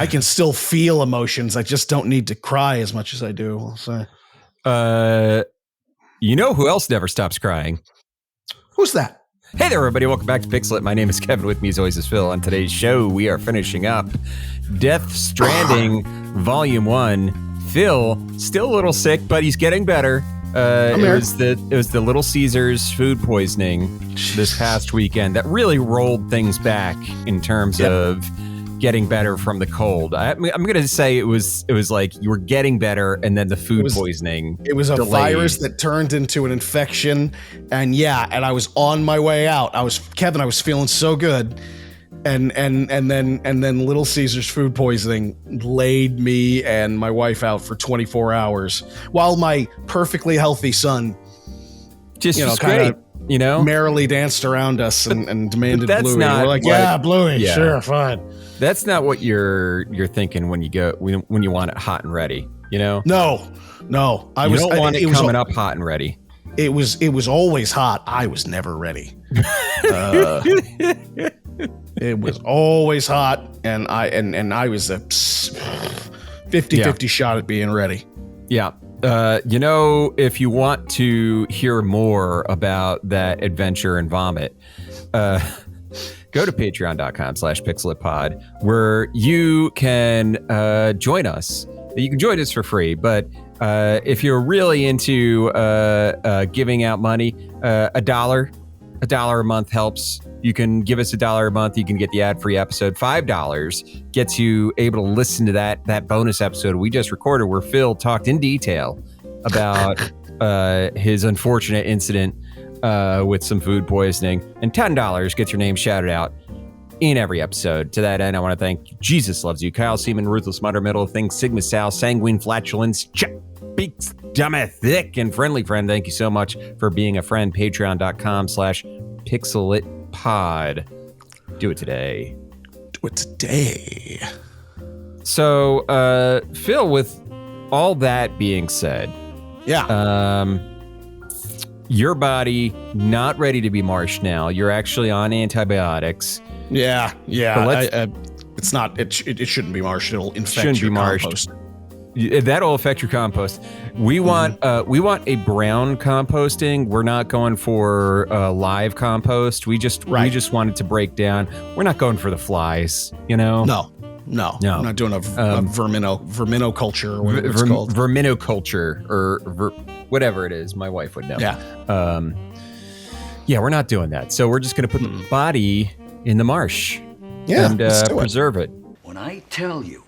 I can still feel emotions. I just don't need to cry as much as I do. I'll say. You know who else never stops crying? Who's that? Hey there, everybody. Welcome back to Pixel It. My name is Kevin. With me, as always, is Phil. On today's show, we are finishing up Death Stranding Volume 1. Phil, still a little sick, but he's getting better. It was the Little Caesars food poisoning this past weekend that really rolled things back in terms of getting better from the cold. I'm going to say it was like you were getting better and then the food poisoning. It was a virus that turned into an infection, and I was on my way out. I was feeling so good. And then Little Caesars food poisoning laid me and my wife out for 24 hours while my perfectly healthy son just kind of merrily danced around us and demanded Bluey. We're like, Bluey, sure, fine. That's not what you're thinking when you want it hot and ready, No. I don't want it coming up hot and ready. It was always hot. I was never ready. It was always hot, and I was a 50-50 shot at being ready. Yeah. If you want to hear more about that adventure and vomit, go to patreon.com/pixelitpod, where you can join us. You can join us for free, but if you're really into giving out money, $1 a month helps. You can give us $1 a month. You can get the ad-free episode. $5 gets you able to listen to that bonus episode we just recorded where Phil talked in detail about his unfortunate incident with some food poisoning. And $10 gets your name shouted out in every episode. To that end, I want to thank Jesus Loves You, Kyle Seaman, Ruthless Mutter, Middle of Things, Sigma Sal, Sanguine Flatulence, Beaks, Dummy, Thick, and Friendly Friend. Thank you so much for being a friend. Patreon.com/pixelitpod. Do it today. So, Phil, with all that being said, your body not ready to be marsh now. You're actually on antibiotics. Yeah. It's not. It shouldn't be marsh. It'll infect your compost. That'll affect your compost. We want a brown composting. We're not going for live compost. We just want it to break down. We're not going for the flies. No. I'm not doing a verminoculture or whatever it's called. Verminoculture or whatever it is. My wife would know. Yeah. We're not doing that. So we're just going to put the body in the marsh and preserve it. When I tell you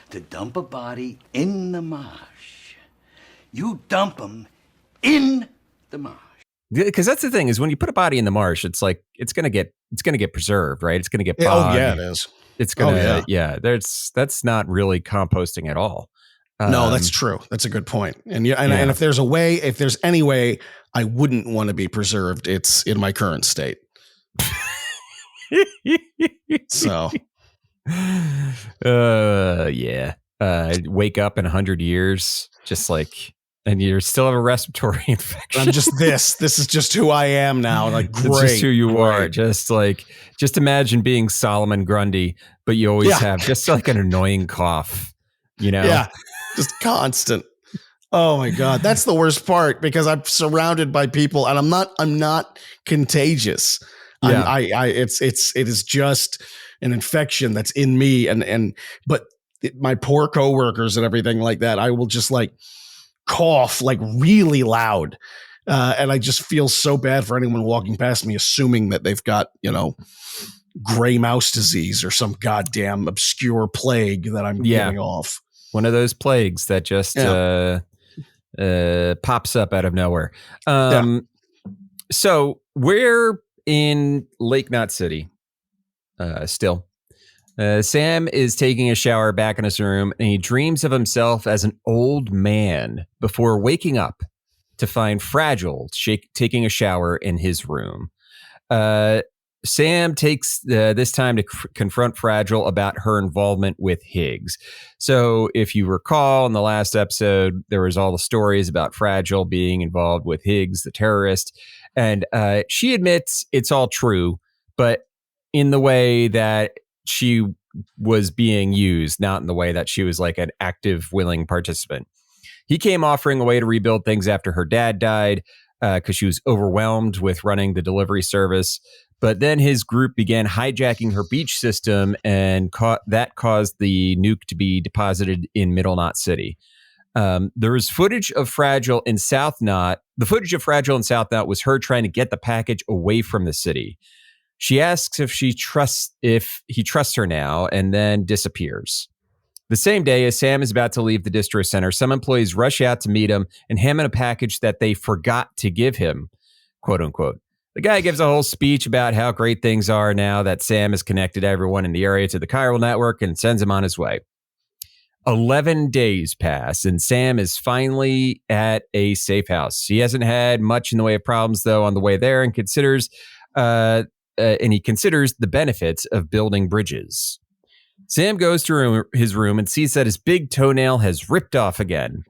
to dump a body in the marsh, you dump them in the marsh. Because that's the thing is when you put a body in the marsh, it's like it's gonna get preserved, right? It's gonna get bogged. Oh yeah, it is. It's gonna that's not really composting at all. No, that's true. That's a good point. And if there's any way I wouldn't want to be preserved, it's in my current state. So. Wake up in 100 years, and you still have a respiratory infection. I'm just this is just who I am now. Like, great. It's just who you are. Just imagine being Solomon Grundy, but you always have just like an annoying cough, Yeah, just constant. Oh my God. That's the worst part because I'm surrounded by people and I'm not contagious. Yeah. It is just an infection that's in me but my poor coworkers and everything like that, I will just like cough like really loud. And I just feel so bad for anyone walking past me, assuming that they've got, gray mouse disease or some goddamn obscure plague that I'm giving off. One of those plagues that just pops up out of nowhere. So we're in Lake Knot City. Still, Sam is taking a shower back in his room, and he dreams of himself as an old man before waking up to find Fragile taking a shower in his room. Sam takes this time to confront Fragile about her involvement with Higgs. So if you recall in the last episode, there was all the stories about Fragile being involved with Higgs, the terrorist, and she admits it's all true, but in the way that she was being used, not in the way that she was like an active, willing participant. He came offering a way to rebuild things after her dad died because she was overwhelmed with running the delivery service. But then his group began hijacking her beach system, and that caused the nuke to be deposited in Middle Knot City. There was footage of Fragile in South Knot. The footage of Fragile in South Knot was her trying to get the package away from the city. She asks if he trusts her now, and then disappears. The same day, as Sam is about to leave the distro center, some employees rush out to meet him and hand him a package that they forgot to give him, quote unquote. The guy gives a whole speech about how great things are now that Sam has connected everyone in the area to the chiral network and sends him on his way. 11 days pass, and Sam is finally at a safe house. He hasn't had much in the way of problems, though, on the way there, and considers the benefits of building bridges. Sam goes to his room and sees that his big toenail has ripped off again.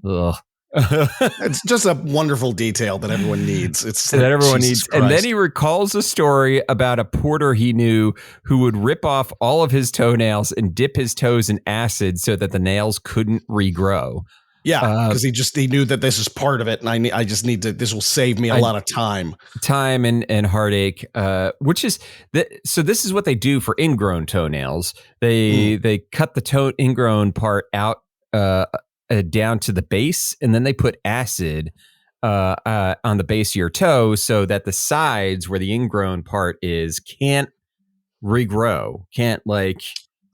Ugh. It's just a wonderful detail that everyone needs. It's that everyone needs. Christ. And then he recalls a story about a porter he knew who would rip off all of his toenails and dip his toes in acid so that the nails couldn't regrow. Yeah, because he knew that this is part of it, and I just need to. This will save me a lot of time and heartache. Which is so. This is what they do for ingrown toenails. They cut the ingrown part out down to the base, and then they put acid on the base of your toe so that the sides where the ingrown part is can't regrow, can't like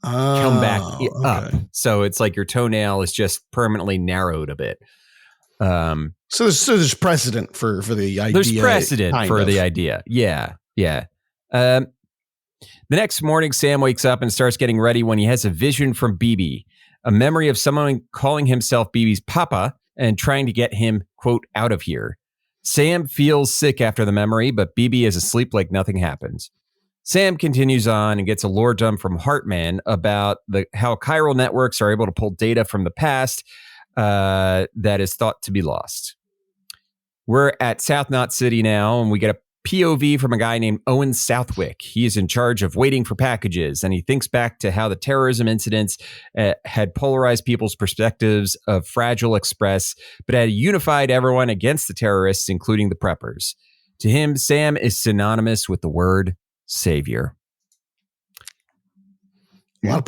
come back up. So it's like your toenail is just permanently narrowed a bit. So there's precedent for the idea. There's precedent for the idea. Yeah. The next morning, Sam wakes up and starts getting ready when he has a vision from BB. A memory of someone calling himself BB's papa and trying to get him, quote, out of here. Sam feels sick after the memory, but BB is asleep like nothing happens. Sam continues on and gets a lore dump from Hartman about how chiral networks are able to pull data from the past that is thought to be lost. We're at South Knot City now, and we get a POV from a guy named Owen Southwick. He is in charge of waiting for packages, and he thinks back to how the terrorism incidents had polarized people's perspectives of Fragile Express, but had unified everyone against the terrorists, including the preppers. To him, Sam is synonymous with the word savior. A lot of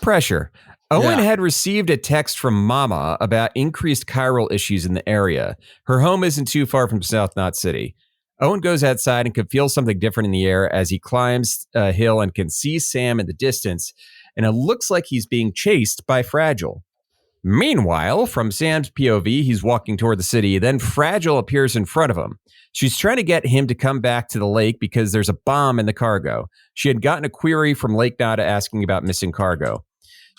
pressure. Owen had received a text from Mama about increased chiral issues in the area. Her home isn't too far from South Knot City. Owen goes outside and can feel something different in the air as he climbs a hill and can see Sam in the distance, and it looks like he's being chased by Fragile. Meanwhile, from Sam's POV, he's walking toward the city, then Fragile appears in front of him. She's trying to get him to come back to the lake because there's a bomb in the cargo. She had gotten a query from Lake Nada asking about missing cargo.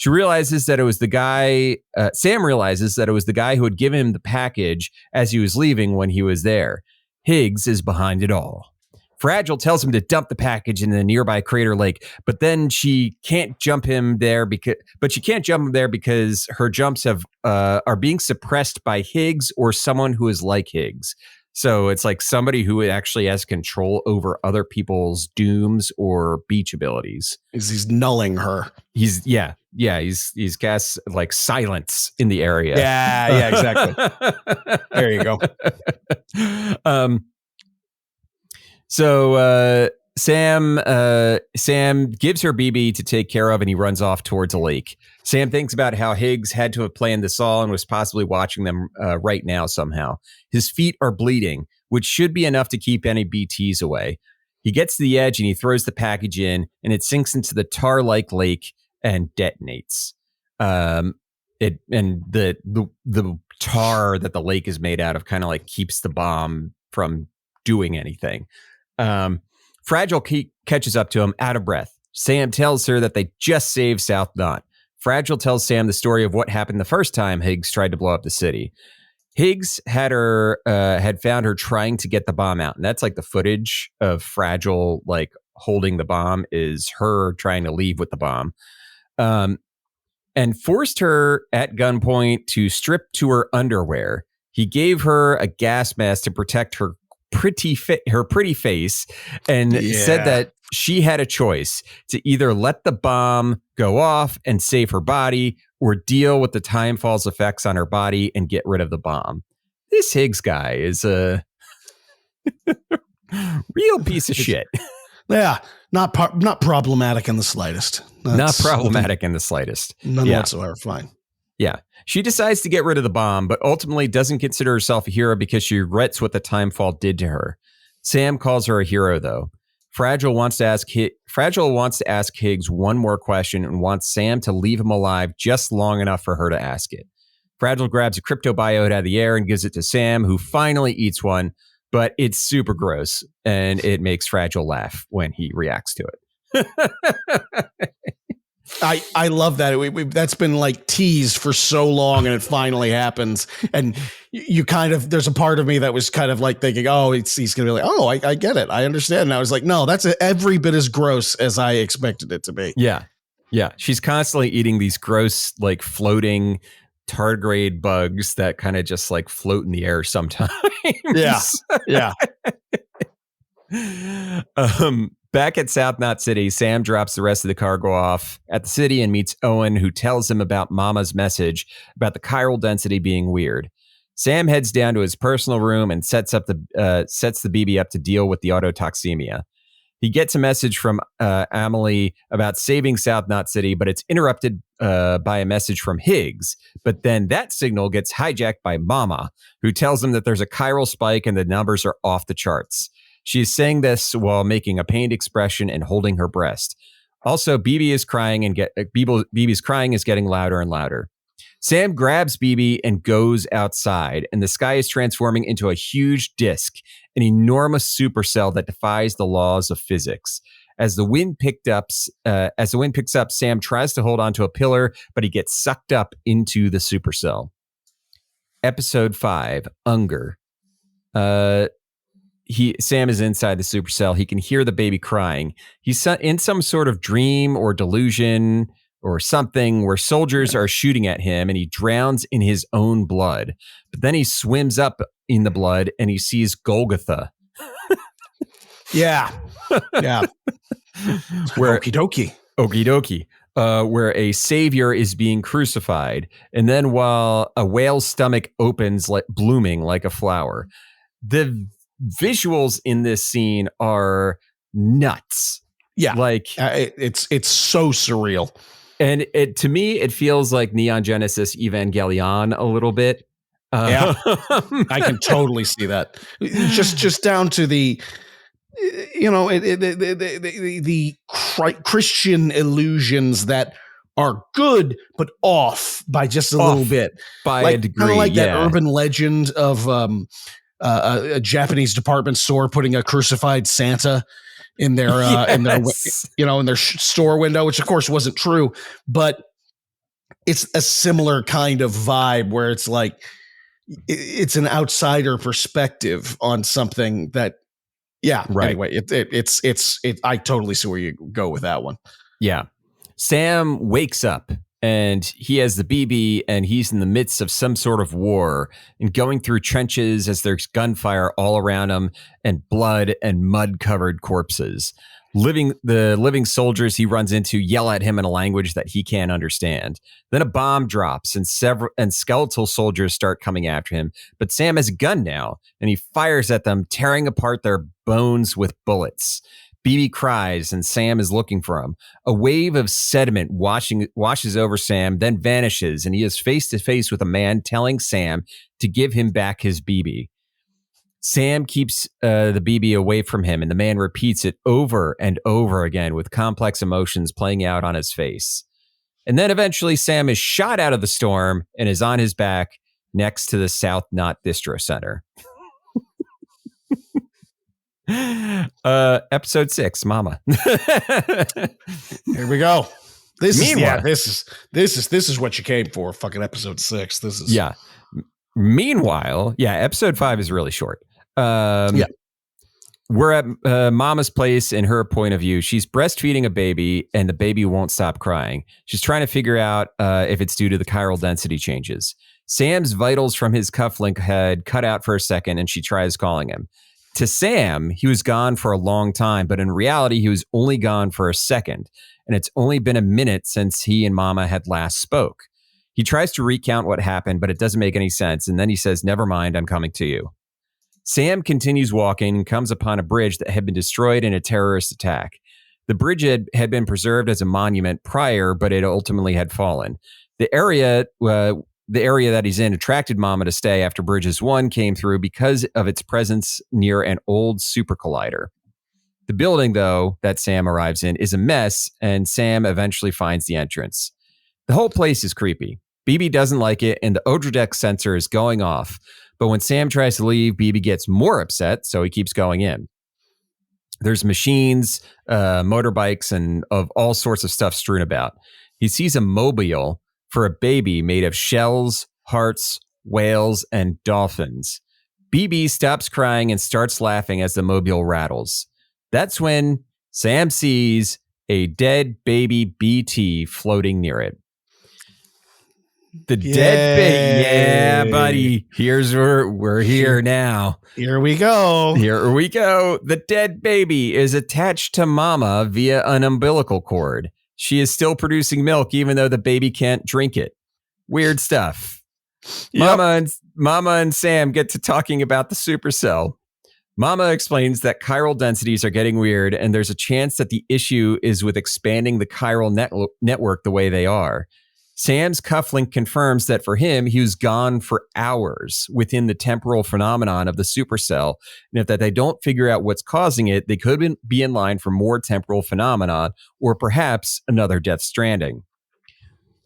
She realizes that it was the guy, Sam realizes that it was the guy who had given him the package as he was leaving when he was there. Higgs is behind it all. Fragile tells him to dump the package in the nearby Crater Lake, but then she can't jump him there because her jumps are being suppressed by Higgs or someone who is like Higgs. So it's like somebody who actually has control over other people's dooms or beach abilities. He's nulling her. He's cast like silence in the area. Yeah, exactly. There you go. So Sam gives her BB to take care of, and he runs off towards a lake. Sam thinks about how Higgs had to have planned this all and was possibly watching them right now somehow. His feet are bleeding, which should be enough to keep any BTs away. He gets to the edge and he throws the package in, and it sinks into the tar-like lake and detonates. The tar that the lake is made out of kind of like keeps the bomb from doing anything. Fragile catches up to him out of breath. Sam tells her that they just saved South Knot. Fragile tells Sam the story of what happened the first time Higgs tried to blow up the city. Higgs had found her trying to get the bomb out, and that's like the footage of Fragile like holding the bomb is her trying to leave with the bomb, and forced her at gunpoint to strip to her underwear. He gave her a gas mask to protect her pretty face, and said that she had a choice to either let the bomb go off and save her body or deal with the time fall's effects on her body and get rid of the bomb. This Higgs guy is a real piece of shit. Yeah, not problematic in the slightest. Not problematic in the slightest. None whatsoever. Fine. Yeah. She decides to get rid of the bomb, but ultimately doesn't consider herself a hero because she regrets what the time fall did to her. Sam calls her a hero, though. Fragile wants to ask Higgs one more question and wants Sam to leave him alive just long enough for her to ask it. Fragile grabs a cryptobiote out of the air and gives it to Sam, who finally eats one, but it's super gross, and it makes Fragile laugh when he reacts to it. I love that. That's been like teased for so long, and it finally happens. And you kind of, there's a part of me that was kind of like thinking, oh, he's going to be like, oh, I get it. I understand. And I was like, no, that's every bit as gross as I expected it to be. Yeah. Yeah. She's constantly eating these gross, like floating tardigrade bugs that kind of just like float in the air sometimes. Yeah. Yeah. Back at South Knot City, Sam drops the rest of the cargo off at the city and meets Owen, who tells him about Mama's message about the chiral density being weird. Sam heads down to his personal room and sets the BB up to deal with the autotoxemia. He gets a message from Amelie about saving South Knot City, but it's interrupted by a message from Higgs. But then that signal gets hijacked by Mama, who tells him that there's a chiral spike and the numbers are off the charts. She's saying this while making a pained expression and holding her breast. Also, BB is crying and BB's crying is getting louder and louder. Sam grabs BB and goes outside, and the sky is transforming into a huge disk, an enormous supercell that defies the laws of physics. As the wind picks up, Sam tries to hold onto a pillar, but he gets sucked up into the supercell. Episode 5, Unger. Sam is inside the supercell. He can hear the baby crying. He's in some sort of dream or delusion or something where soldiers are shooting at him, and he drowns in his own blood. But then he swims up in the blood and he sees Golgotha. Yeah. Yeah. Okie dokie. Where a savior is being crucified. And then while a whale's stomach opens, like blooming like a flower. The visuals in this scene are nuts. Yeah. Like it's so surreal. And to me, it feels like Neon Genesis Evangelion a little bit. Yeah, I can totally see that. Just down to the, the Christian illusions that are good but off by just a little bit, by like, a degree. Kind of like that urban legend of a Japanese department store putting a crucified Santa in their in their store window, which of course wasn't true, but it's a similar kind of vibe where it's like it's an outsider perspective on something that, yeah. Right. Anyway, it's I totally see where you go with that one. Yeah. Sam wakes up and he has the BB and he's in the midst of some sort of war and going through trenches as there's gunfire all around him and blood and mud covered corpses. The living soldiers he runs into yell at him in a language that he can't understand. Then a bomb drops and skeletal soldiers start coming after him. But Sam has a gun now and he fires at them, tearing apart their bones with bullets. BB cries and Sam is looking for him. A wave of sediment washes over Sam, then vanishes, and he is face to face with a man telling Sam to give him back his BB. Sam keeps the BB away from him, and the man repeats it over and over again with complex emotions playing out on his face. And then eventually Sam is shot out of the storm and is on his back next to the South Knot Distro Center. Episode 6, Mama. Here we go. This is what you came for. Fucking episode 6. This is Meanwhile, episode 5 is really short. We're at Mama's place. In her point of view, she's breastfeeding a baby and the baby won't stop crying. She's trying to figure out if it's due to the chiral density changes. Sam's vitals from his cufflink had cut out for a second and she tries calling him. To Sam, he was gone for a long time, but in reality, he was only gone for a second. And it's only been a minute since he and Mama had last spoke. He tries to recount what happened, but it doesn't make any sense. And then he says, never mind, I'm coming to you. Sam continues walking and comes upon a bridge that had been destroyed in a terrorist attack. The bridge had been preserved as a monument prior, but it ultimately had fallen. The area that he's in attracted Mama to stay after Bridges 1 came through because of its presence near an old super collider. The building, though, that Sam arrives in is a mess, and Sam eventually finds the entrance. The whole place is creepy. BB doesn't like it, and the Odradek sensor is going off. But when Sam tries to leave, BB gets more upset, so he keeps going in. There's machines, motorbikes, and of all sorts of stuff strewn about. He sees a mobile for a baby made of shells, hearts, whales, and dolphins. BB stops crying and starts laughing as the mobile rattles. That's when Sam sees a dead baby BT floating near it. The dead baby. Yeah, buddy. We're here now. Here we go. The dead baby is attached to Mama via an umbilical cord. She is still producing milk, even though the baby can't drink it. Weird stuff. Yep. Mama and Sam get to talking about the supercell. Mama explains that chiral densities are getting weird, and there's a chance that the issue is with expanding the chiral network the way they are. Sam's cufflink confirms that for him, he was gone for hours within the temporal phenomenon of the supercell, and if that they don't figure out what's causing it, they could be in line for more temporal phenomenon, or perhaps another Death Stranding.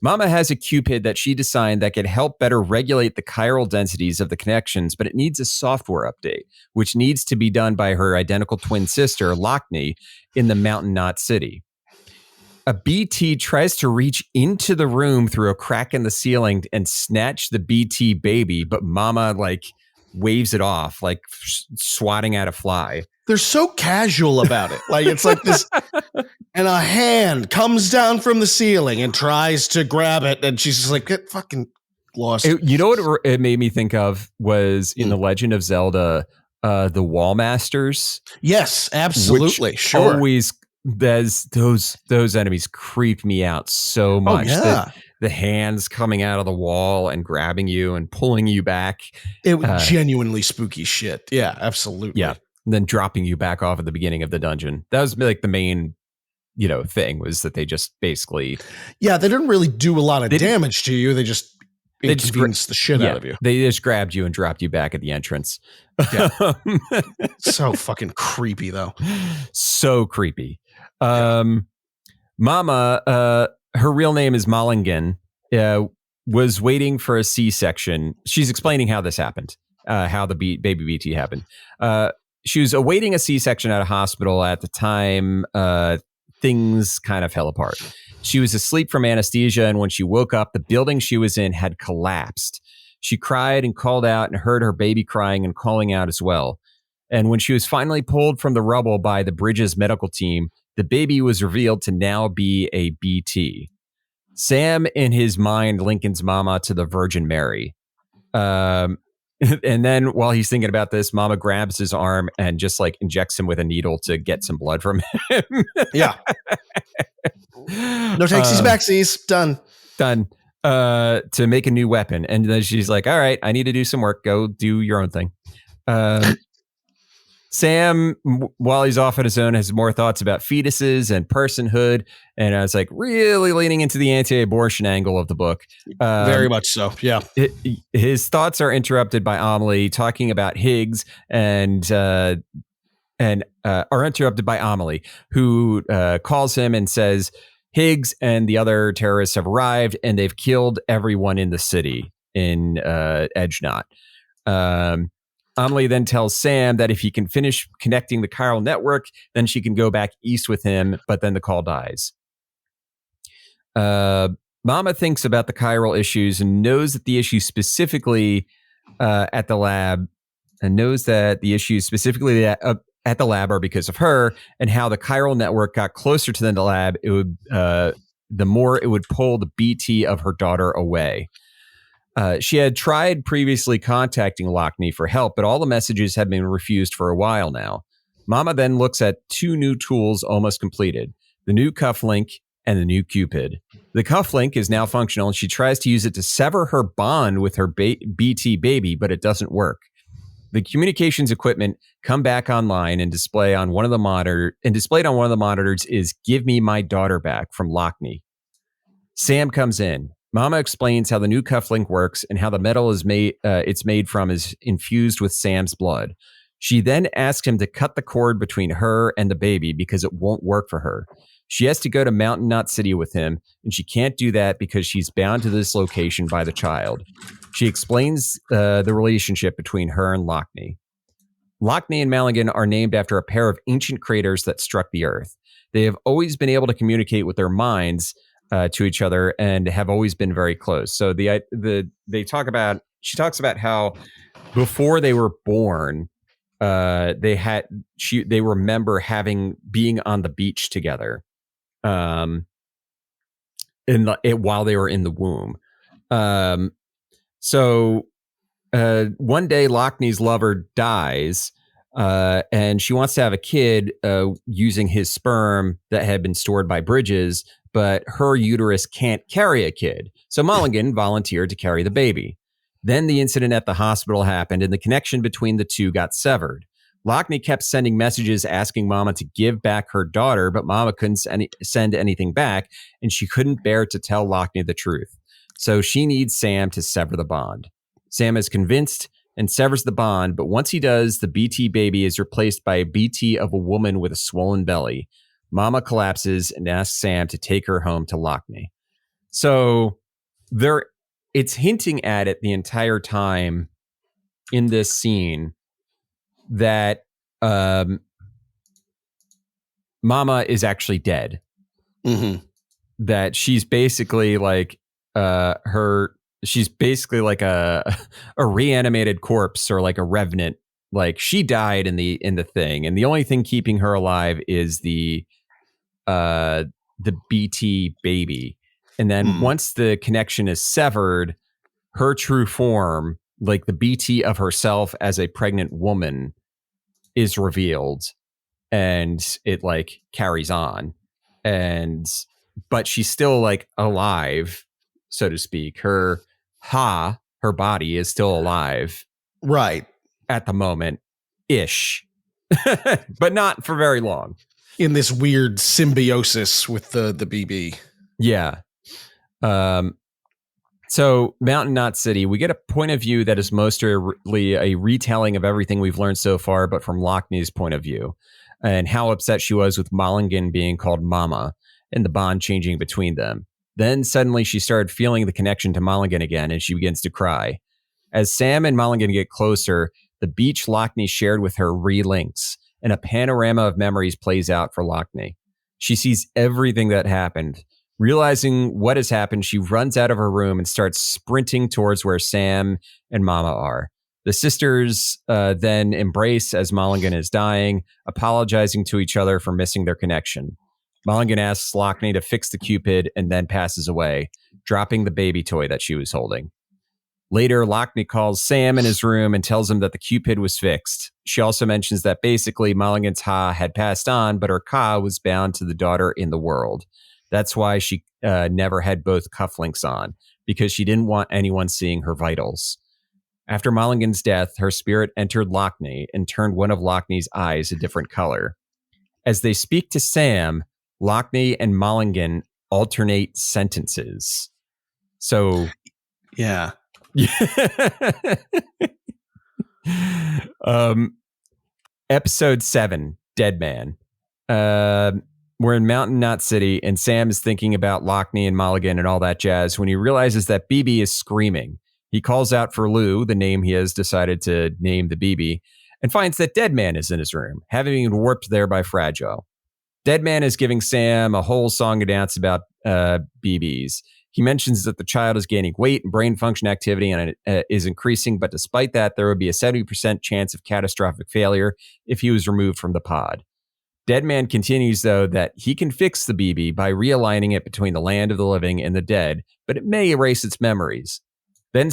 Mama has a Cupid that she designed that could help better regulate the chiral densities of the connections, but it needs a software update, which needs to be done by her identical twin sister, Lockney, in the Mountain Knot City. A BT tries to reach into the room through a crack in the ceiling and snatch the BT baby, but Mama waves it off, like swatting at a fly. They're so casual about it. Like it's like this, and a hand comes down from the ceiling and tries to grab it, and she's just like, get fucking lost. You know what it made me think of was in The Legend of Zelda, the Wall Masters. Yes, absolutely. Sure. Always those enemies creep me out so much. Oh, yeah. The hands coming out of the wall and grabbing you and pulling you back. It was genuinely spooky shit. Yeah, absolutely. Yeah. And then dropping you back off at the beginning of the dungeon. That was like the main, thing was that they just basically. Yeah, they didn't really do a lot of damage to you. They just inconvenienced the shit out of you. They just grabbed you and dropped you back at the entrance. Yeah. So fucking creepy though. So creepy. Mama, her real name is Mulligan, was waiting for a C-section. She's explaining how this happened, how the baby BT happened. She was awaiting a C-section at a hospital at the time things kind of fell apart. She was asleep from anesthesia, and when she woke up, the building she was in had collapsed. She cried and called out and heard her baby crying and calling out as well. And when she was finally pulled from the rubble by the Bridges medical team, the baby was revealed to now be a BT. Sam, in his mind, linkens Mama to the Virgin Mary. And then while he's thinking about this, Mama grabs his arm and just injects him with a needle to get some blood from him. Yeah. No takesies backsies. Done. To make a new weapon. And then she's like, all right, I need to do some work. Go do your own thing. Sam, while he's off on his own, has more thoughts about fetuses and personhood. And I was really leaning into the anti-abortion angle of the book. Very much so. Yeah. His thoughts are interrupted by Amelie talking about Higgs and are interrupted by Amelie, who calls him and says, Higgs and the other terrorists have arrived and they've killed everyone in the city in Edge Knot. Amelie then tells Sam that if he can finish connecting the chiral network, then she can go back east with him, but then the call dies. Mama thinks about the chiral issues and knows that the issue specifically at the lab are because of her, and how the chiral network got closer to the lab, it would the more it would pull the BT of her daughter away. She had tried previously contacting Lockney for help, but all the messages had been refused for a while now. Mama then looks at two new tools almost completed, the new cufflink and the new Cupid. The cufflink is now functional, and she tries to use it to sever her bond with her BT baby, but it doesn't work. The communications equipment come back online and displayed on one of the monitors is "Give me my daughter back" from Lockney. Sam comes in. Mama explains how the new cufflink works and how the metal it's made from is infused with Sam's blood. She then asks him to cut the cord between her and the baby because it won't work for her. She has to go to Mountain Knot City with him, and she can't do that because she's bound to this location by the child. She explains the relationship between her and Lockney. Lockney and Mulligan are named after a pair of ancient craters that struck the Earth. They have always been able to communicate with their minds to each other and have always been very close. So she talks about how before they were born, they remember being on the beach together, while they were in the womb. So one day Lockney's lover dies, and she wants to have a kid using his sperm that had been stored by Bridges, but her uterus can't carry a kid. So Mulligan volunteered to carry the baby. Then the incident at the hospital happened, and the connection between the two got severed. Lockney kept sending messages asking Mama to give back her daughter, but Mama couldn't send anything back, and she couldn't bear to tell Lockney the truth. So she needs Sam to sever the bond. Sam is convinced and severs the bond, but once he does, the BT baby is replaced by a BT of a woman with a swollen belly. Mama collapses and asks Sam to take her home to Lockney. So it's hinting at it the entire time in this scene that Mama is actually dead. Mm-hmm. That she's basically like she's basically like a reanimated corpse or like a revenant. Like she died in the thing, and the only thing keeping her alive is the BT baby. And then once the connection is severed, her true form, like the BT of herself as a pregnant woman, is revealed, and it like carries on. But she's still like alive, so to speak. Her body is still alive. Right. At the moment, ish. But not for very long. In this weird symbiosis with the BB. Yeah. So Mountain Knot City, we get a point of view that is mostly a retelling of everything we've learned so far, but from Lockney's point of view, and how upset she was with Mulligan being called Mama and the bond changing between them. Then suddenly she started feeling the connection to Mulligan again, and she begins to cry. As Sam and Mulligan get closer, the beach Lockney shared with her relinks, and a panorama of memories plays out for Lockney. She sees everything that happened. Realizing what has happened, she runs out of her room and starts sprinting towards where Sam and Mama are. The sisters then embrace as Mulligan is dying, apologizing to each other for missing their connection. Mulligan asks Lockney to fix the Cupid and then passes away, dropping the baby toy that she was holding. Later, Lockney calls Sam in his room and tells him that the Cupid was fixed. She also mentions that basically Mulligan's Ha had passed on, but her Ka was bound to the daughter in the world. That's why she never had both cufflinks on, because she didn't want anyone seeing her vitals. After Mulligan's death, her spirit entered Lockney and turned one of Lockney's eyes a different color. As they speak to Sam, Lockney and Mulligan alternate sentences. So, yeah. Episode 7, Dead Man. We're in Mountain Knot City, and Sam is thinking about Lockney and Mulligan and all that jazz when he realizes that BB is screaming. He calls out for Lou, the name he has decided to name the BB, and finds that Dead Man is in his room, having been warped there by Fragile. Dead Man is giving Sam a whole song and dance about BBs. He mentions that the child is gaining weight and brain function activity and it is increasing, but despite that, there would be a 70% chance of catastrophic failure if he was removed from the pod. Dead Man continues, though, that he can fix the BB by realigning it between the land of the living and the dead, but it may erase its memories. Then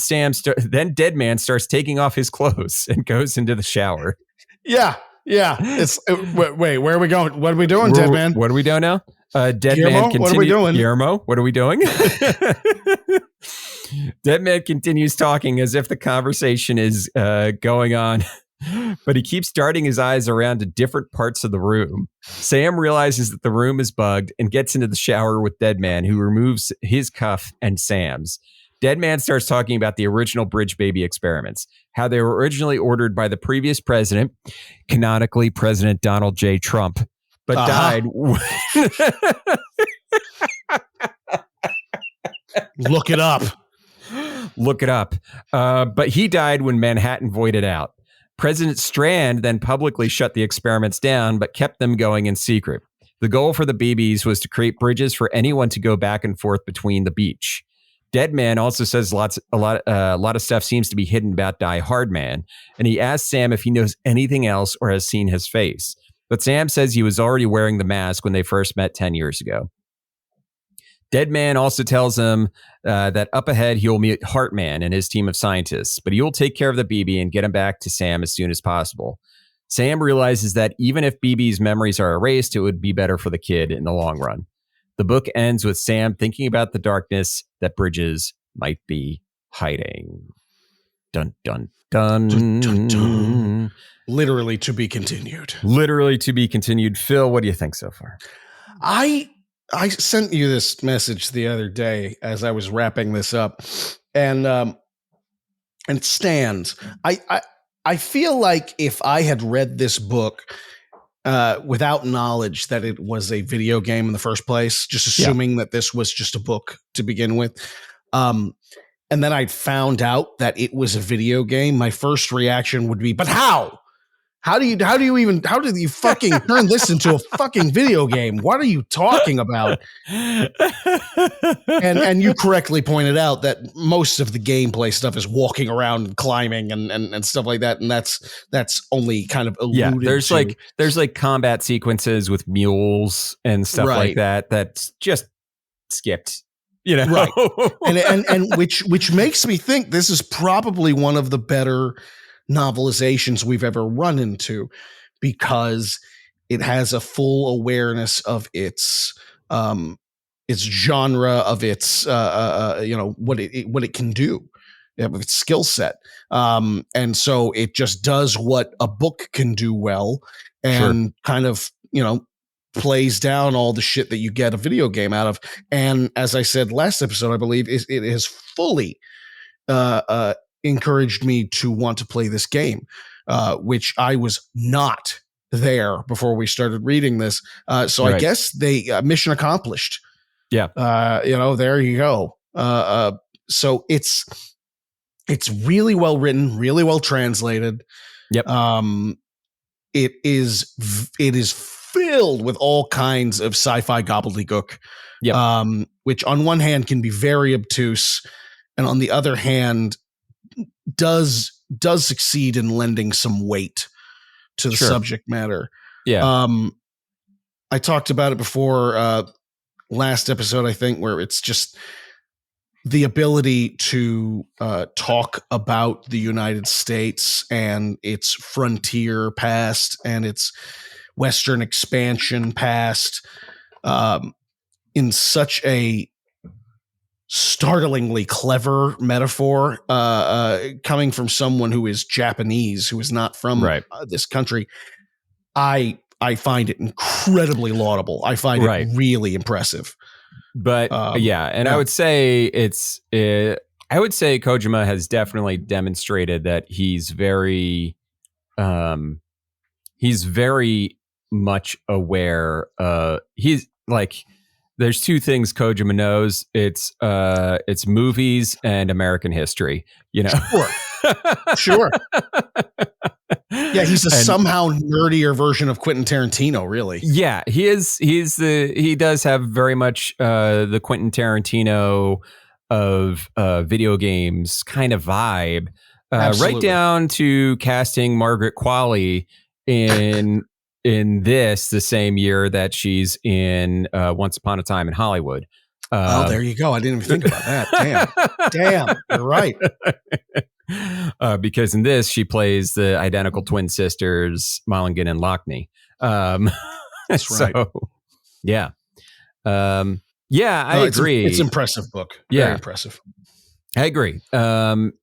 then Dead Man starts taking off his clothes and goes into the shower. Yeah. It's wait, where are we going? What are we doing, Dead Man? What are we doing now? Dead Guillermo, Man continues. what are we doing? Guillermo, what are we doing? Dead Man continues talking as if the conversation is going on, but he keeps darting his eyes around to different parts of the room. Sam realizes that the room is bugged and gets into the shower with Dead Man, who removes his cuff and Sam's. Dead Man starts talking about the original Bridge Baby experiments, how they were originally ordered by the previous president, canonically President Donald J. Trump, but died. Look it up. Look it up. But he died when Manhattan voided out. President Strand then publicly shut the experiments down, but kept them going in secret. The goal for the BBs was to create bridges for anyone to go back and forth between the beach. Dead Man also says a lot of stuff seems to be hidden about Die Hard Man, and he asks Sam if he knows anything else or has seen his face. But Sam says he was already wearing the mask when they first met 10 years ago. Dead Man also tells him that up ahead he will meet Heartman and his team of scientists, but he will take care of the BB and get him back to Sam as soon as possible. Sam realizes that even if BB's memories are erased, it would be better for the kid in the long run. The book ends with Sam thinking about the darkness that Bridges might be hiding. Dun, dun, dun. Dun, dun, dun. Literally to be continued. Literally to be continued. Phil, what do you think so far? I sent you this message the other day as I was wrapping this up, and it stands. I feel like if I had read this book without knowledge that it was a video game in the first place, just assuming that this was just a book to begin with, and then I found out that it was a video game, my first reaction would be, but how? How did you fucking turn this into a fucking video game? What are you talking about? And you correctly pointed out that most of the gameplay stuff is walking around and climbing and stuff like that. And that's only kind of alluded to. There's like combat sequences with mules and stuff like that. That's just skipped. You know, right? and which makes me think this is probably one of the better novelizations we've ever run into, because it has a full awareness of its genre, of its what it can do, of its skill set, and so it just does what a book can do well, and kind of plays down all the shit that you get a video game out of. And as I said last episode, I believe it has fully encouraged me to want to play this game, which I was not there before we started reading this. So I guess they mission accomplished. Yeah. There you go. So it's really well written, really well translated. Yep. It is filled with all kinds of sci-fi gobbledygook. Yep. Which on one hand can be very obtuse, and on the other hand does succeed in lending some weight to the subject matter. Yeah. I talked about it before last episode, I think, where it's just the ability to talk about the United States and its frontier past and its Western expansion past in such a startlingly clever metaphor, coming from someone who is Japanese, who is not from this country. I find it incredibly laudable. I find it really impressive. But I would say Kojima has definitely demonstrated that he's very much aware. He's like, there's two things Kojima knows. It's movies and American history, Sure. Yeah, he's somehow nerdier version of Quentin Tarantino, really. Yeah, he is. He does have very much the Quentin Tarantino of video games kind of vibe, right down to casting Margaret Qualley in the same year that she's in Once Upon a Time in Hollywood. Oh, there you go. I didn't even think about that. Damn, you're right. Because in this, she plays the identical twin sisters, Mulligan and Lockney. That's right. So, yeah. I agree. It's an impressive book. Very impressive. I agree. And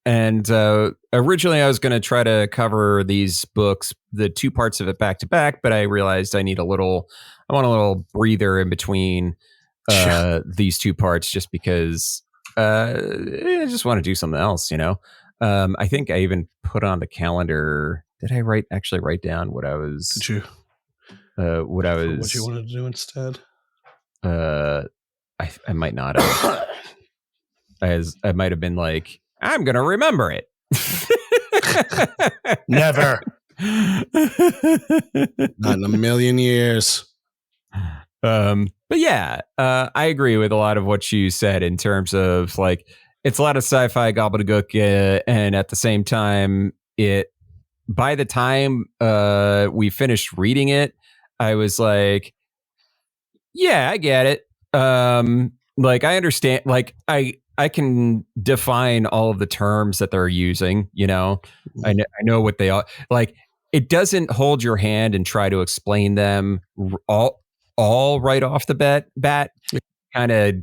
originally I was going to try to cover these books, the two parts of it back to back, but I realized I want a little breather in between these two parts, just because I just want to do something else, I think I even put on the calendar. Did I actually write down what I was? Did you? What you wanted to do instead? I might not have. As I might have been like, I'm gonna remember it. Never. Not in a million years. But yeah, I agree with a lot of what you said in terms of like, it's a lot of sci-fi gobbledygook, and at the same time, by the time we finished reading it, I was like, yeah, I get it. Like, I understand. Like, I can define all of the terms that they're using. I know what they are. Like, it doesn't hold your hand and try to explain them all right off the bat. Kind of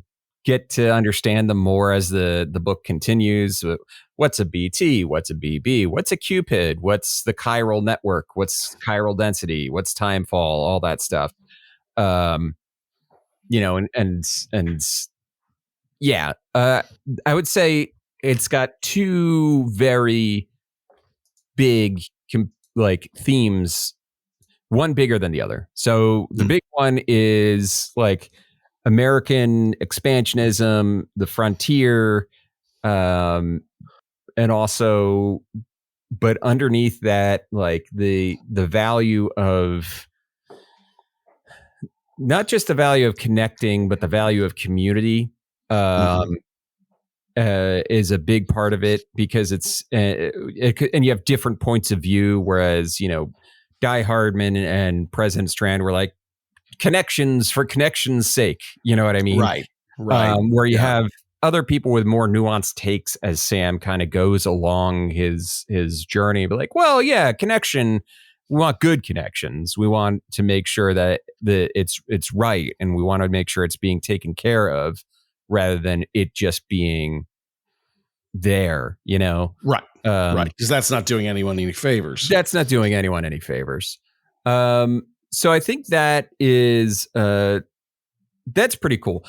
get to understand them more as the book continues. What's a BT? What's a BB? What's a Cupid? What's the chiral network? What's chiral density? What's timefall? All that stuff. Yeah, I would say it's got two very big themes, one bigger than the other. So the big one is like American expansionism, the frontier, and also, but underneath that, like the value of not just the value of connecting, but the value of community. Is a big part of it, because it's and you have different points of view, whereas Die Hardman and President Strand were like connections for connection's sake, you know what I mean? Right where you have other people with more nuanced takes as Sam kind of goes along his journey, but like, well, yeah, connection, we want good connections, we want to make sure that it's right, and we want to make sure it's being taken care of, rather than it just being there, right, because that's not doing anyone any favors. So I think that is that's pretty cool.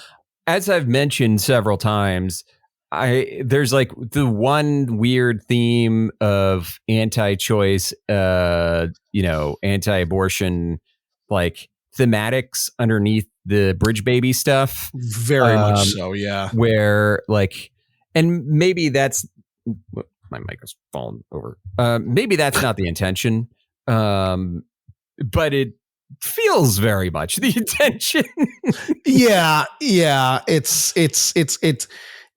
As I've mentioned several times, there's like the one weird theme of anti-choice, anti-abortion, like thematics underneath the bridge baby stuff. Very much so, yeah. Where like, and maybe that's, my mic is falling over. Maybe that's not the intention, but it feels very much the intention. Yeah. It's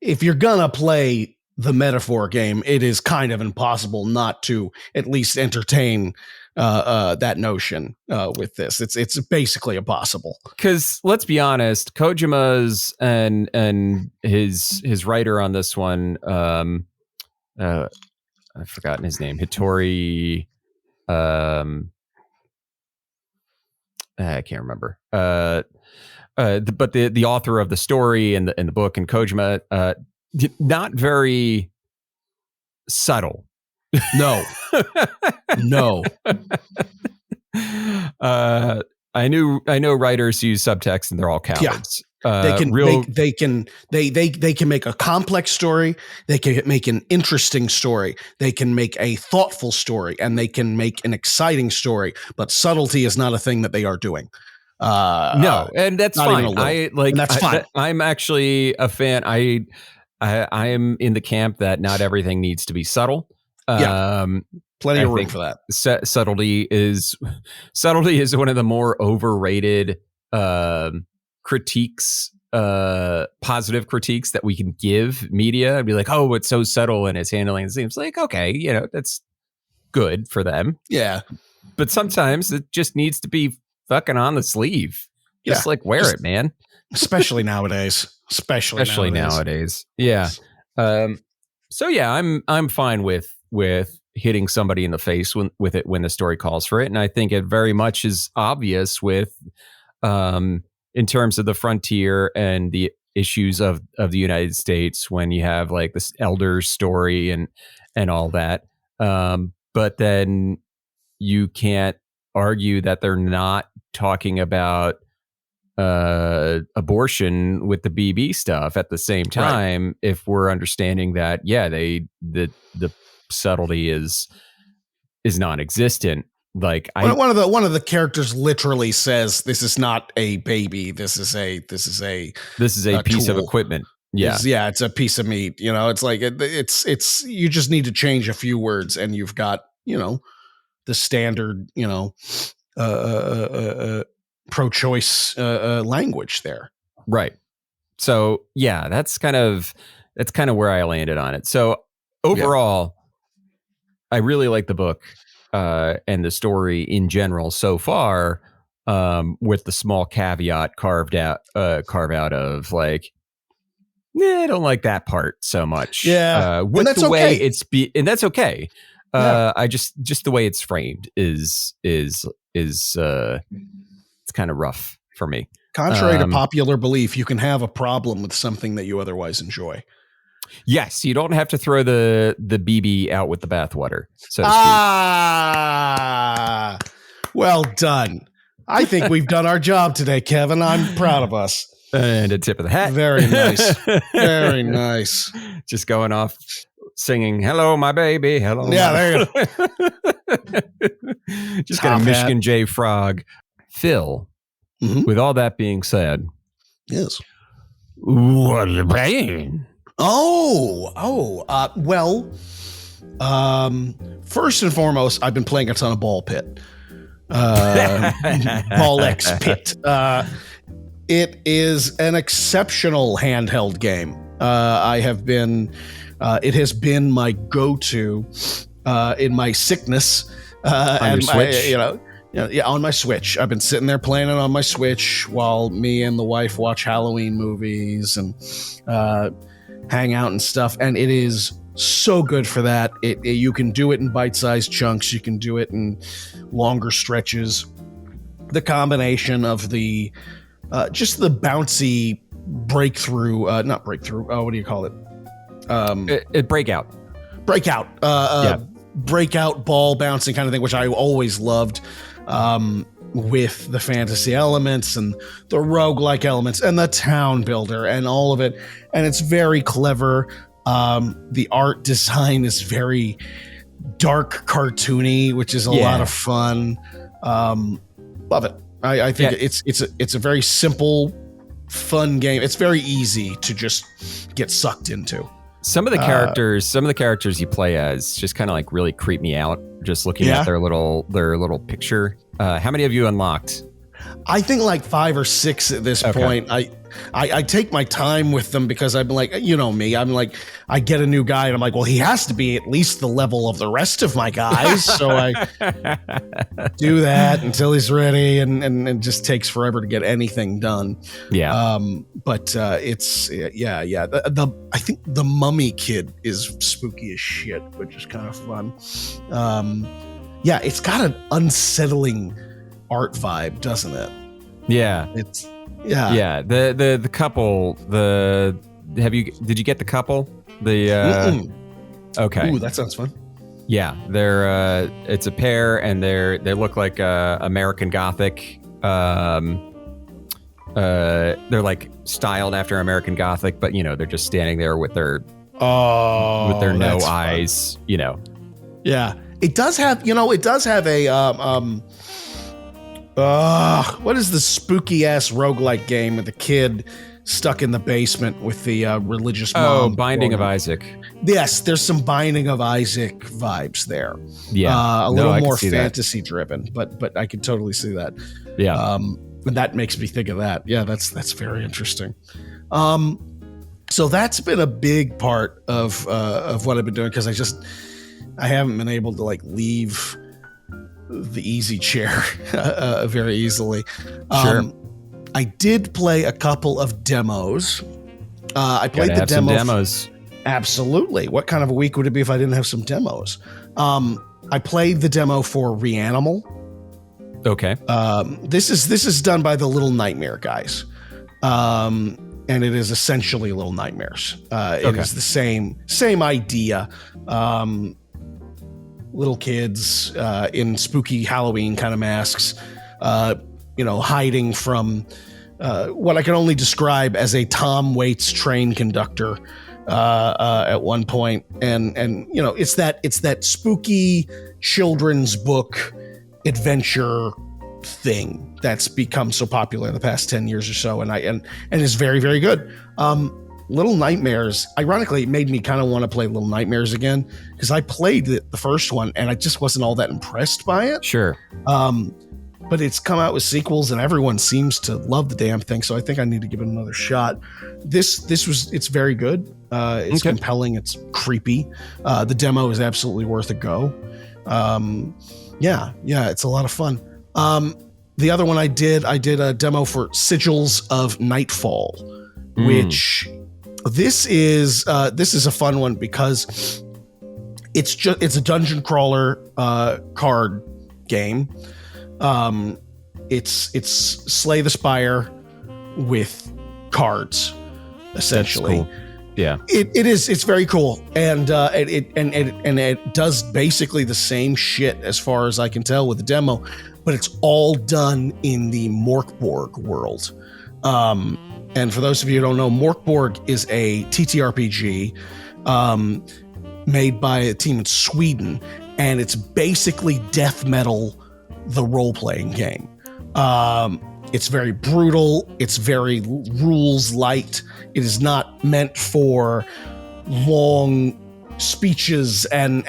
if you're gonna play the metaphor game, it is kind of impossible not to at least entertain that notion with this. It's basically impossible. Because let's be honest, Kojima's and his writer on this one, I've forgotten his name, Hitori. I can't remember. But the author of the story and the book, and Kojima, not very subtle. No. I know writers use subtext and they're all cowards. They can make a complex story. They can make an interesting story. They can make a thoughtful story, and they can make an exciting story. But subtlety is not a thing that they are doing. No, and that's fine. That's fine. I'm actually a fan. I am in the camp that not everything needs to be subtle. Plenty of room for that. Subtlety is one of the more overrated critiques, positive critiques that we can give media. I'd be like, oh, it's so subtle and it's handling. It seems like, okay, that's good for them. Yeah, but sometimes it just needs to be fucking on the sleeve. Just wear it, man. especially nowadays. Especially nowadays. Yeah. So yeah, I'm fine with hitting somebody in the face with it when the story calls for it, and I think it very much is obvious with in terms of the frontier and the issues of the United States when you have like this elders story and all that. But then you can't argue that they're not talking about abortion with the BB stuff at the same time. Right. If we're understanding that, yeah, the subtlety is non-existent. Like one of the characters literally says, "This is not a baby. This is a piece tool. Of equipment." Yeah, it's a piece of meat. You know, it's like it's you just need to change a few words, and you've got the standard pro-choice language there. Right. So yeah, that's kind of where I landed on it. So overall, I really like the book and the story in general so far, with the small caveat carve out of like, I don't like that part so much. Yeah, with and that's the way okay. and that's okay. I just the way it's framed is it's kind of rough for me. Contrary to popular belief, you can have a problem with something that you otherwise enjoy. Yes, you don't have to throw the BB out with the bathwater, so to speak. Well done. I think we've done our job today, Kevin. I'm proud of us. And a tip of the hat. Very nice. Very nice. Just going off singing, "Hello, my baby. Hello." Yeah, there you go. Just got a Michigan J Frog. Phil, with all that being said. Yes. What are you playing? Well, first and foremost, I've been playing a ton of Ball Pit. Ball X Pit. It is an exceptional handheld game. It has been my go-to in my sickness. On your Switch? On my Switch. I've been sitting there playing it on my Switch while me and the wife watch Halloween movies and hang out and stuff. And it is so good for that. You can do it in bite-sized chunks. You can do it in longer stretches. The combination of just the bouncy not breakthrough. What do you call it? Breakout. Breakout ball bouncing kind of thing, which I always loved, with the fantasy elements and the roguelike elements and the town builder and all of it. And it's very clever. The art design is very dark cartoony, which is a lot of fun. Love it. I think it's a very simple, fun game. It's very easy to just get sucked into. Some of the characters you play as just kind of like really creep me out. Just looking at their little picture. How many have you unlocked? I think like 5 or 6 at this point. I take my time with them because I'm like, you know me, I'm like, I get a new guy and I'm like, well, he has to be at least the level of the rest of my guys. So I do that until he's ready, and it just takes forever to get anything done. Yeah. But it's I think the mummy kid is spooky as shit, which is kind of fun. It's got an unsettling art vibe, doesn't it? Yeah. The couple, did you get the couple? Okay. Ooh, that sounds fun. Yeah, they're it's a pair, and they look like American Gothic. They're like styled after American Gothic, but they're just standing there with their no eyes, fun. Yeah. It does have a what is the spooky ass roguelike game with the kid stuck in the basement with the religious mom? Binding of Isaac. Yes, there's some Binding of Isaac vibes there. Yeah, a little more fantasy driven, but I can totally see that. Yeah, and that makes me think of that. Yeah, that's very interesting. So that's been a big part of what I've been doing, because I haven't been able to like leave the easy chair very easily. Sure. I did play a couple of demos. I played the demo. Some demos. Absolutely. What kind of a week would it be if I didn't have some demos? I played the demo for Reanimal. Okay. This is done by the Little Nightmare guys. And it is essentially Little Nightmares. It is the same idea. Little kids in spooky Halloween kind of masks, hiding from what I can only describe as a Tom Waits train conductor at one point. And it's that spooky children's book adventure thing that's become so popular in the past 10 years or so, and is very, very good. Little Nightmares, ironically, it made me kind of want to play Little Nightmares again, because I played the first one and I just wasn't all that impressed by it. Sure. But it's come out with sequels and everyone seems to love the damn thing, so I think I need to give it another shot. It's very good. It's compelling. It's creepy. The demo is absolutely worth a go. Yeah, it's a lot of fun. The other one I did a demo for Sigils of Nightfall, which this is a fun one because it's a dungeon crawler card game. It's Slay the Spire with cards, essentially. That's cool. Yeah, it's very cool, and it does basically the same shit as far as I can tell with the demo, but it's all done in the Morkborg world. And for those of you who don't know, Morkborg is a TTRPG made by a team in Sweden, and it's basically death metal, the role-playing game. It's very brutal. It's very rules light. It is not meant for long speeches and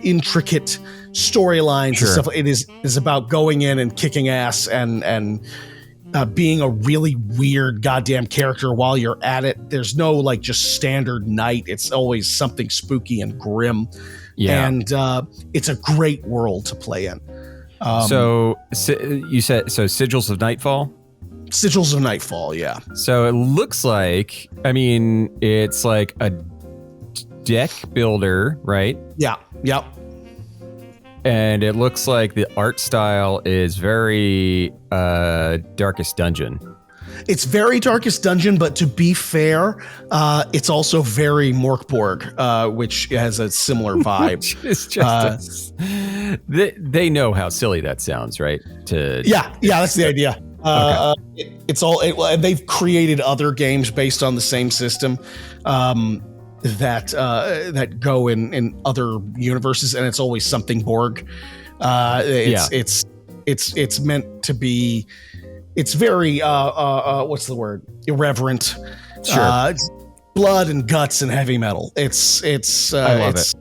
intricate storylines and stuff. It is about going in and kicking ass and being a really weird goddamn character while you're at it. There's no like just standard night. It's always something spooky and grim. Yeah. And it's a great world to play in. So you said Sigils of Nightfall? Sigils of Nightfall, yeah. So it looks like, it's like a deck builder, right? Yeah, yep. And it looks like the art style is very Darkest Dungeon. It's very Darkest Dungeon, but to be fair, it's also very Morkborg, which has a similar vibe. It's just they know how silly that sounds, right? Yeah, that's the idea. They've created other games based on the same system that go in other universes, and it's always something Borg. It's meant to be. It's very what's the word? Irreverent. Sure. Blood and guts and heavy metal. I love it.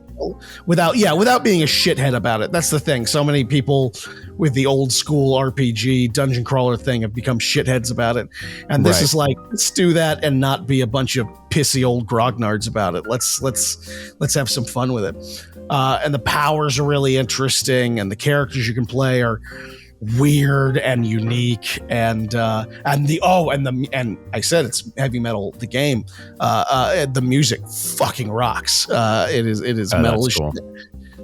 Without being a shithead about it. That's the thing. So many people with the old school RPG dungeon crawler thing have become shitheads about it. And this is like, let's do that and not be a bunch of pissy old grognards about it. Let's have some fun with it. And the powers are really interesting, and the characters you can play are weird and unique, and I said it's heavy metal. The game, the music fucking rocks. It is metal. Cool.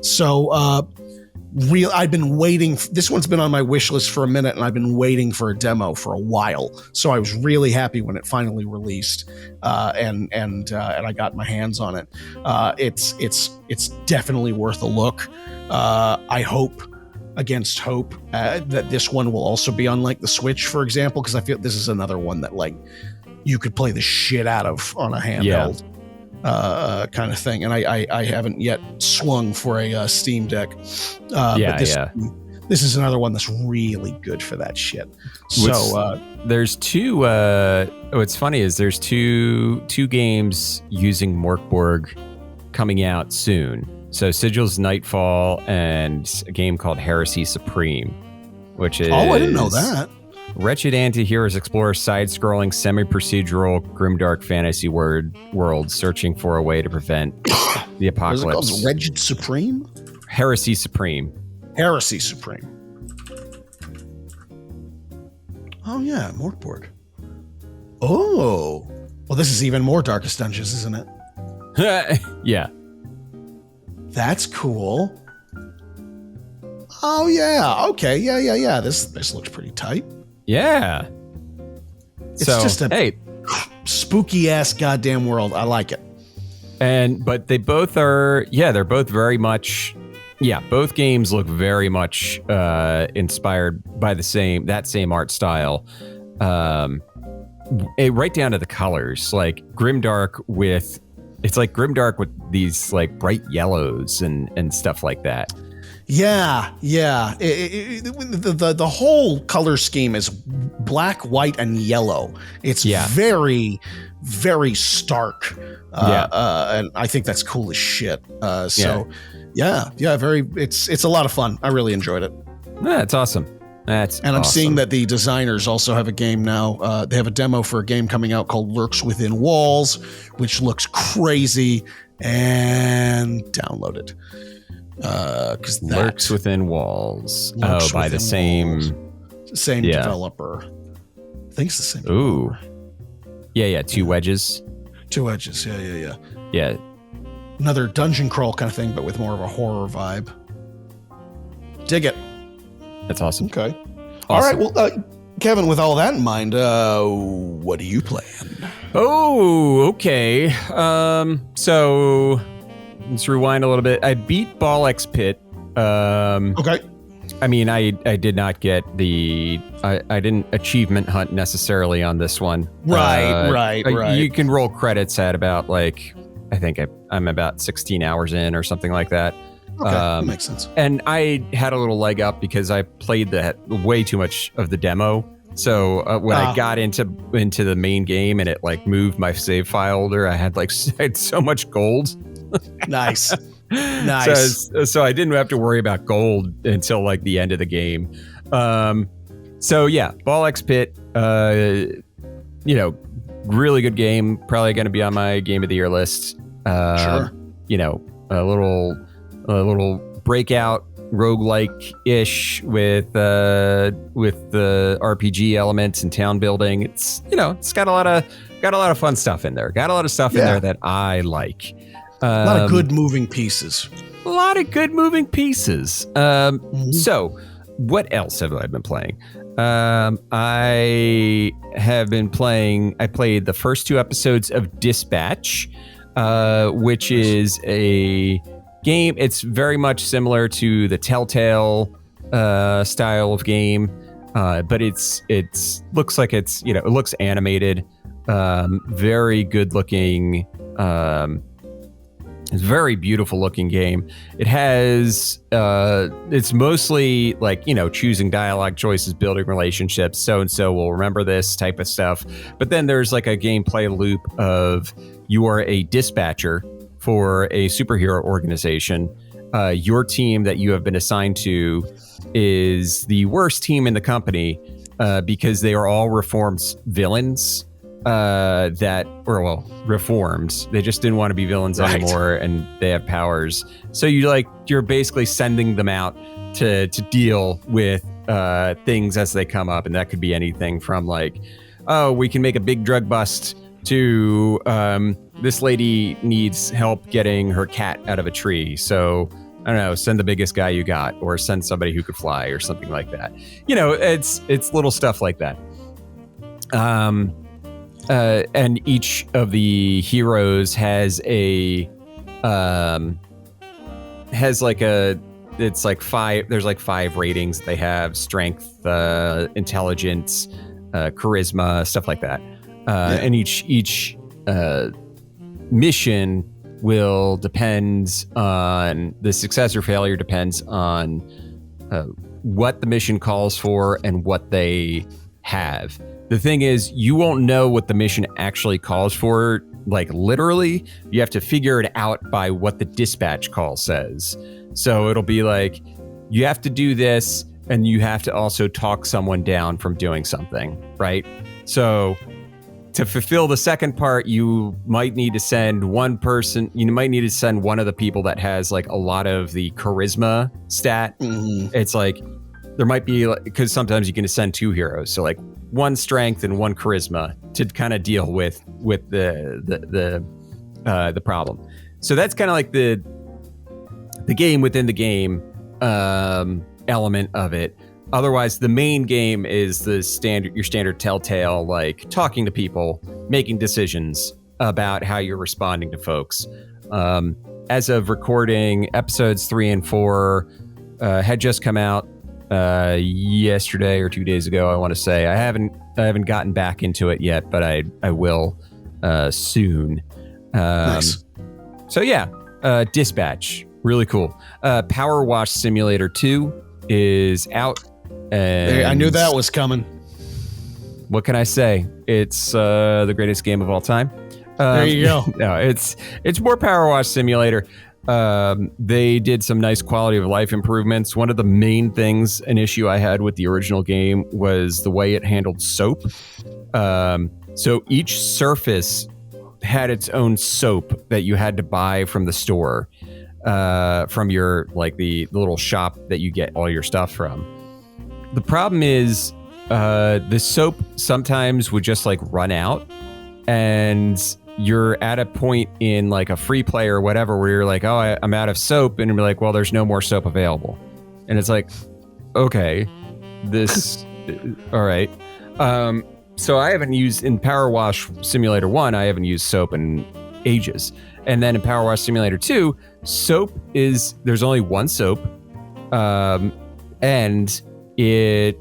So I've been waiting. This one's been on my wish list for a minute, and I've been waiting for a demo for a while. So I was really happy when it finally released, and I got my hands on it. It's definitely worth a look. I hope. Against hope that this one will also be on like the Switch, for example, because I feel this is another one that like you could play the shit out of on a handheld kind of thing. And I haven't yet swung for a Steam Deck. But this is another one that's really good for that shit. So there's two. What's funny is there's two games using Morkborg coming out soon. So Sigils Nightfall and a game called Heresy Supreme, which is... Oh, I didn't know that. Wretched anti-heroes explore side-scrolling, semi-procedural, grimdark fantasy world searching for a way to prevent the apocalypse. Is it called Wretched Supreme? Heresy Supreme. Heresy Supreme. Oh yeah, mortarboard. Oh, well, this is even more Darkest Dungeons, isn't it? Yeah. That's cool. Oh yeah. Okay. Yeah. This looks pretty tight. Yeah. It's just a spooky ass goddamn world. I like it. But they both are, they're both very much, both games look very much inspired by that same art style. Right down to the colors, like Grimdark with these like bright yellows and stuff like that. Yeah. The whole color scheme is black, white, and yellow. It's very, very stark. And I think that's cool as shit. It's a lot of fun. I really enjoyed it. That's awesome. I'm seeing that the designers also have a game now. They have a demo for a game coming out called Lurks Within Walls, which looks crazy, and download it. Because Lurks Within Walls. By the same developer. I think it's the same. Ooh. Developer. Yeah. Two Wedges. Yeah. Another dungeon crawl kind of thing, but with more of a horror vibe. Dig it. That's awesome. Okay. Awesome. All right. Well, Kevin, with all that in mind, what are you playing? Oh, okay. So let's rewind a little bit. I beat Ball X Pit. Okay. I mean, I did not get I didn't achievement hunt necessarily on this one. Right. You can roll credits at about I think I'm about 16 hours in or something like that. Okay, that makes sense. And I had a little leg up because I played way too much of the demo. So when I got into the main game and it moved my save file older, I had so much gold. Nice. So I didn't have to worry about gold until the end of the game. So yeah, Ball X Pit, really good game. Probably going to be on my game of the year list. Sure. A little breakout roguelike-ish with the RPG elements and town building. It's got a lot of fun stuff in there. Got a lot of stuff in there that I like. A lot of good moving pieces. So what else have I been playing? I played the first 2 episodes of Dispatch, which is a game. It's very much similar to the Telltale style of game, but it looks animated, very good looking. It's a very beautiful looking game. It has, it's mostly choosing dialogue choices, building relationships. So-and-so will remember this type of stuff. But then there's a gameplay loop of you are a dispatcher for a superhero organization. Your team that you have been assigned to is the worst team in the company because they are all reformed villains. Reformed. They just didn't want to be villains anymore, and they have powers. So you're basically sending them out to deal with things as they come up, and that could be anything from we can make a big drug bust to this lady needs help getting her cat out of a tree. So I don't know, send the biggest guy you got, or send somebody who could fly, or something like that. It's little stuff like that. And each of the heroes has there's 5 ratings they have: strength, intelligence, charisma, stuff like that. And each mission will depend on the success or failure, depends on what the mission calls for and what they have. The thing is, you won't know what the mission actually calls for, literally. You have to figure it out by what the dispatch call says. So it'll be you have to do this, and you have to also talk someone down from doing something, right? So to fulfill the second part, you might need to send one person. You might need to send one of the people that has a lot of the charisma stat. Mm-hmm. It's there might be, because sometimes you can send 2 heroes. So one strength and one charisma to kind of deal with the problem. So that's kind of like the game within the game element of it. Otherwise, the main game is your standard Telltale, like talking to people, making decisions about how you're responding to folks. As of recording, episodes 3 and 4 had just come out yesterday or 2 days ago. I want to say I haven't gotten back into it yet, but I will soon. Nice. So yeah, Dispatch, really cool. Power Wash Simulator 2 is out. And I knew that was coming. What can I say? It's the greatest game of all time. There you go. No, it's more Power Wash Simulator. They did some nice quality of life improvements. One of the main things, an issue I had with the original game, was the way it handled soap. So each surface had its own soap that you had to buy from the store, from your, like, the little shop that you get all your stuff from. The problem is the soap sometimes would just like run out, and you're at a point in like a free play or whatever where you're like, oh, I'm out of soap, and you're like, well, there's no more soap available. And it's like, okay, this all right. So I haven't used, in Power Wash Simulator 1, I haven't used soap in ages. And then in Power Wash Simulator 2, there's only one soap, and it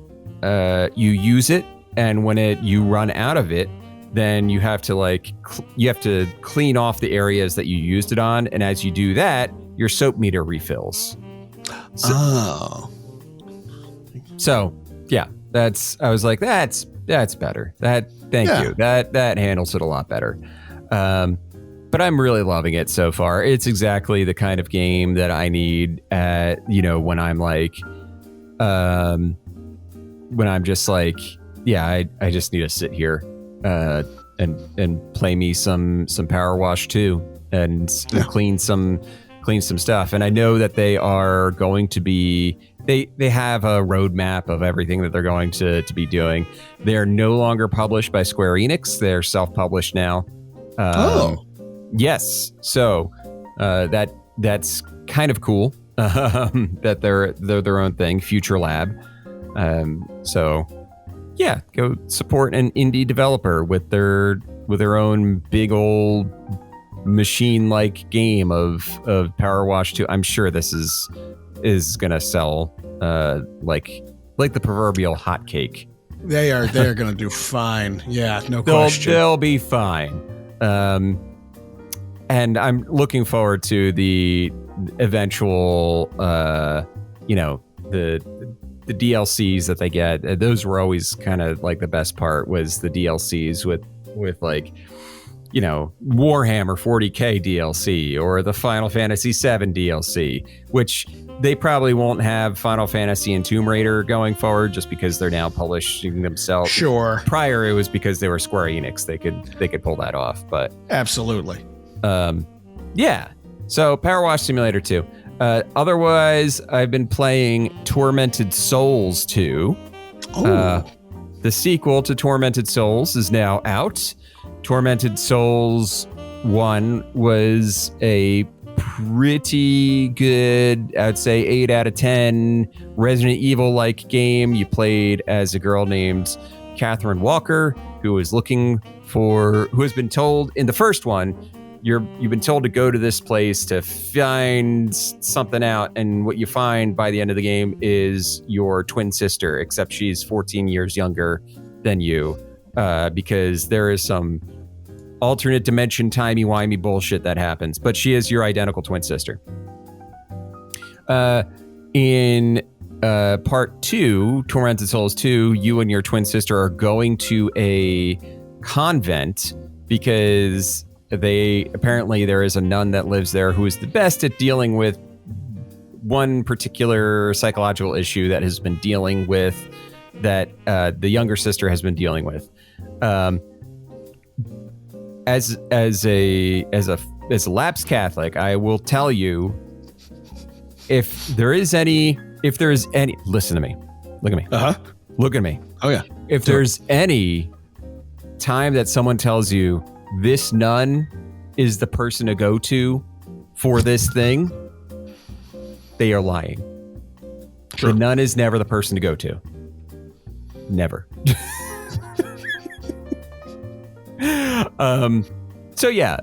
you use it, and when you run out of it, then you have to clean off the areas that you used it on, and as you do that, your soap meter refills. So yeah, I was like, that's better. Thank you. That handles it a lot better. But I'm really loving it so far. It's exactly the kind of game that I need when I'm like, when I'm just like, yeah, I just need to sit here and play me some Power Wash 2 and clean some stuff. And I know that they are going to be, they have a roadmap of everything that they're going to be doing. They're no longer published by Square Enix. They're self-published now. Yes. So that's kind of cool that they're their own thing, Future Lab. So yeah, go support an indie developer with their own big old machine-like game of Power Wash 2. I'm sure this is gonna sell like the proverbial hotcake. They're gonna do fine. Yeah, no question. They'll be fine. And I'm looking forward to the eventual, the DLCs that they get. Those were always kind of like the best part, was the DLCs with like, Warhammer 40K DLC or the Final Fantasy VII DLC, which they probably won't have Final Fantasy and Tomb Raider going forward just because they're now publishing themselves. Sure. Prior, it was because they were Square Enix. They could pull that off, but absolutely. Yeah. So Power Wash Simulator 2. Otherwise, I've been playing Tormented Souls 2. The sequel to Tormented Souls is now out. Tormented Souls 1 was a pretty good, I'd say 8 out of 10 Resident Evil-like game. You played as a girl named Catherine Walker, who has been told in the first one, you've been told to go to this place to find something out, and what you find by the end of the game is your twin sister, except she's 14 years younger than you, because there is some alternate dimension timey-wimey bullshit that happens, but she is your identical twin sister. In part 2, Tormented Souls 2, you and your twin sister are going to a convent because there is a nun that lives there who is the best at dealing with one particular psychological issue that has been dealing with, that the younger sister has been dealing with. As a lapsed Catholic, I will tell you, if there is any, listen to me, look at me. Uh-huh. Look at me. Oh yeah. If there's any time that someone tells you this nun is the person to go to for this thing, they are lying. Sure. The nun is never the person to go to. Never. So yeah,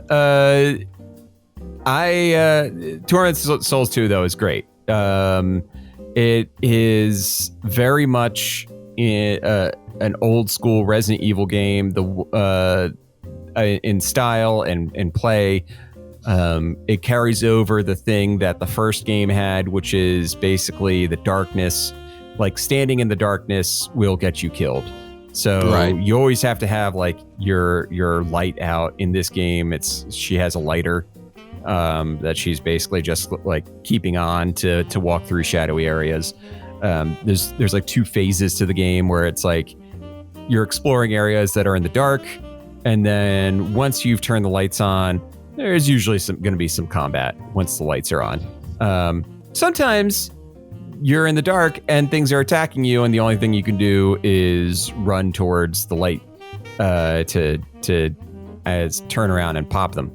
Tormented Souls 2 though is great. It is very much an old school Resident Evil game, in style and play. It carries over the thing that the first game had, which is basically the darkness. Like standing in the darkness will get you killed. So you always have to have like your light out. In this game, she has a lighter that she's basically just like keeping on to walk through shadowy areas. There's like 2 phases to the game where it's like you're exploring areas that are in the dark, and then once you've turned the lights on, there's usually going to be some combat once the lights are on. Sometimes you're in the dark and things are attacking you, and the only thing you can do is run towards the light to turn around and pop them.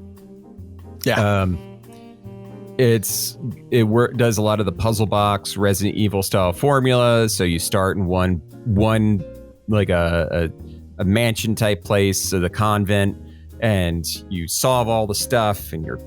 Yeah. It does a lot of the puzzle box Resident Evil style formula. So you start in one like a mansion type place, so the convent, and you solve all the stuff, and you're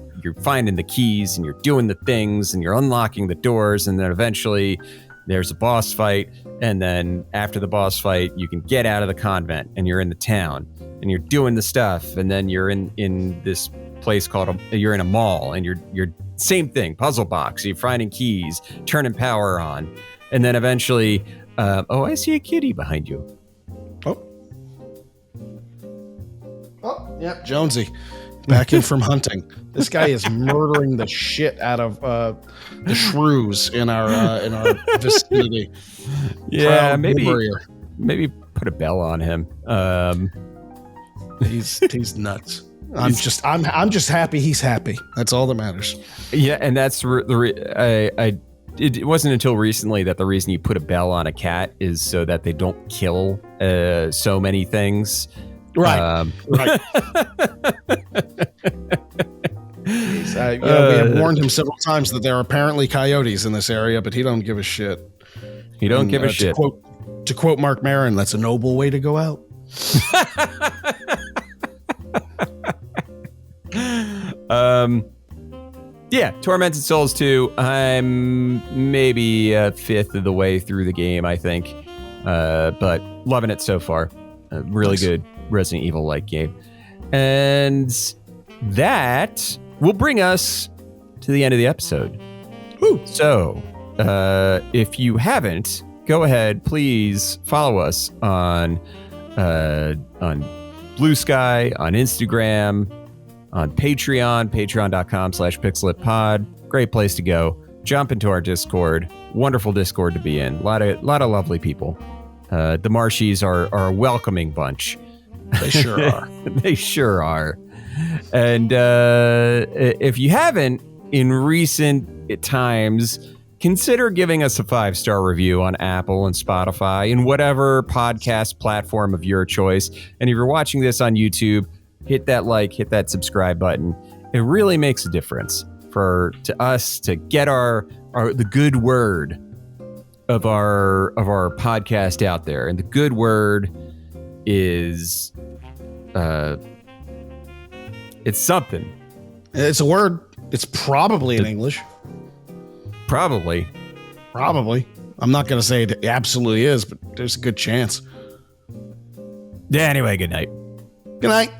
finding the keys, and you're doing the things, and you're unlocking the doors, and then eventually there's a boss fight, and then after the boss fight you can get out of the convent and you're in the town and you're doing the stuff, and then you're in this place you're in a mall, and you're same thing, puzzle box, you're finding keys, turning power on, and then eventually I see a kitty behind you. Yep, Jonesy back in from hunting. This guy is murdering the shit out of the shrews in our vicinity. Yeah, maybe put a bell on him. He's nuts. I'm just happy he's happy. That's all that matters. Yeah, and that's it wasn't until recently that the reason you put a bell on a cat is so that they don't kill so many things. Right. Right. We have warned him several times that there are apparently coyotes in this area, but he don't give a shit. He don't give a shit. To quote Mark Maron, that's a noble way to go out. Yeah, Tormented Souls 2. I'm maybe a fifth of the way through the game, I think, but loving it so far. Really good Resident Evil-like game. And that will bring us to the end of the episode. Woo. So, if you haven't, go ahead, please follow us on Blue Sky, on Instagram, on Patreon, patreon.com/pixelitpod. Great place to go. Jump into our Discord. Wonderful Discord to be in. A lot of lovely people. The Marshies are a welcoming bunch. They sure are. They sure are. And if you haven't in recent times, consider giving us a 5-star review on Apple and Spotify and whatever podcast platform of your choice. And if you're watching this on YouTube, hit that like, hit that subscribe button. It really makes a difference to us to get the good word of our podcast out there. And the good word is it's something. It's a word. It's probably in English. Probably. I'm not going to say it absolutely is, but there's a good chance. Yeah, anyway, good night. Good night.